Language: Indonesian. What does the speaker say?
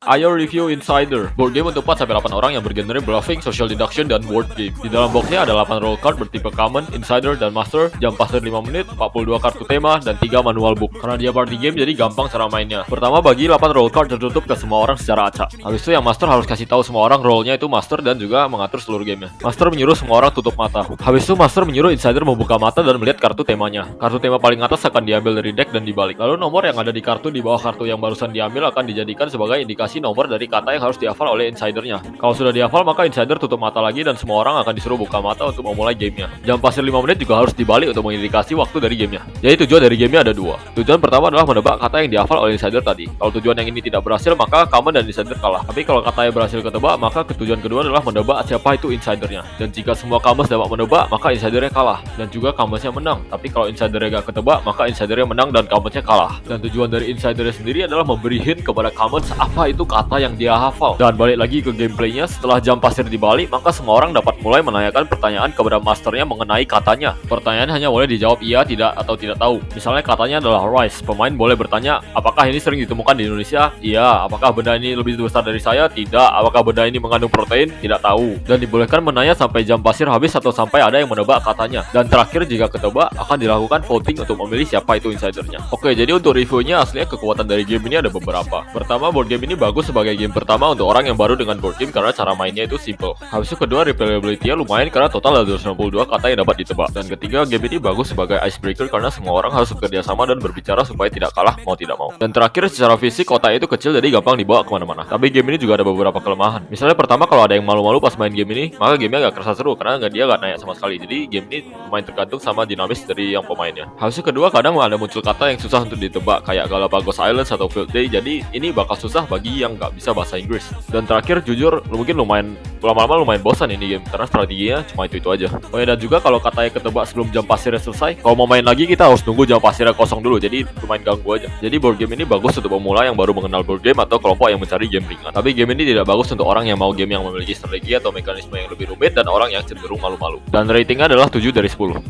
Ayo review Insider, board game untuk 4-8 orang yang bergenre bluffing, social deduction, dan board game. Di dalam boxnya ada 8 roll card bertipe common, insider, dan master, jam pasir 5 menit, 42 kartu tema, dan 3 manual book. Karena dia party game jadi gampang cara mainnya. Pertama, bagi 8 roll card tertutup ke semua orang secara acak. Habis itu yang master harus kasih tahu semua orang rollnya itu master dan juga mengatur seluruh gamenya. Master menyuruh semua orang tutup mata. Habis itu master menyuruh insider membuka mata dan melihat kartu temanya. Kartu tema paling atas akan diambil dari deck dan dibalik. Lalu nomor yang ada di kartu di bawah kartu yang barusan diambil akan dijadikan sebagai indikasi nomor dari kata yang harus dihafal oleh insidernya. Kalau sudah dihafal, maka insider tutup mata lagi dan semua orang akan disuruh buka mata untuk memulai gamenya. Jam pasir 5 menit juga harus dibalik untuk mengindikasi waktu dari gamenya. Jadi tujuan dari gamenya ada dua. Tujuan pertama adalah menebak kata yang dihafal oleh insider tadi. Kalau tujuan yang ini tidak berhasil, maka common dan insider kalah. Tapi kalau katanya berhasil ketebak, maka tujuan kedua adalah menebak siapa itu insidernya. Dan jika semua commons dapat menebak, maka insidernya kalah. Dan juga commonsnya menang. Tapi kalau insidernya gak ketebak, maka insidernya menang dan commonsnya kalah. Dan tujuan dari insidernya sendiri adalah memberi hint kepada commons apa itu kata yang dia hafal. Dan balik lagi ke gameplaynya, setelah jam pasir dibalik, maka semua orang dapat mulai menanyakan pertanyaan kepada masternya mengenai katanya. Pertanyaan hanya boleh dijawab iya, tidak, atau tidak tahu. Misalnya katanya adalah rice, pemain boleh bertanya, apakah ini sering ditemukan di Indonesia? Iya. Apakah benda ini lebih besar dari saya? Tidak. Apakah benda ini mengandung protein? Tidak tahu. Dan dibolehkan menanya sampai jam pasir habis atau sampai ada yang menebak katanya. Dan terakhir jika ketebak, akan dilakukan voting untuk memilih siapa itu insidernya. Oke, jadi untuk reviewnya aslinya kekuatan dari game ini ada beberapa. Pertama, board game ini bagus sebagai game pertama untuk orang yang baru dengan board game karena cara mainnya itu simple. Habis itu kedua, replayability-nya lumayan karena total ada 262 kata yang dapat ditebak. Dan ketiga, game ini bagus sebagai icebreaker karena semua orang harus bekerja sama dan berbicara supaya tidak kalah mau tidak mau. Dan terakhir, secara fisik kotak itu kecil jadi gampang dibawa kemana-mana. Tapi game ini juga ada beberapa kelemahan. Misalnya pertama, kalau ada yang malu-malu pas main game ini, maka gamenya gak kerasa seru karena dia gak naik sama sekali. Jadi game ini lumayan tergantung sama dinamis dari yang pemainnya. Habis itu kedua, kadang ada muncul kata yang susah untuk ditebak kayak Galapagos Islands atau Field Day. Jadi ini bakal susah bagi yang gak bisa bahasa Inggris. Dan terakhir, jujur mungkin lama-lama lumayan bosan ini game karena strateginya cuma itu aja. Oh ya, dan juga kalau katanya ketebak sebelum jam pasirnya selesai, kalau mau main lagi kita harus nunggu jam pasirnya kosong dulu. Jadi lumayan ganggu aja. Jadi board game ini bagus untuk pemula yang baru mengenal board game atau kelompok yang mencari game ringan. Tapi game ini tidak bagus untuk orang yang mau game yang memiliki strategi atau mekanisme yang lebih rumit dan orang yang cenderung malu-malu. Dan ratingnya adalah 7 dari 10.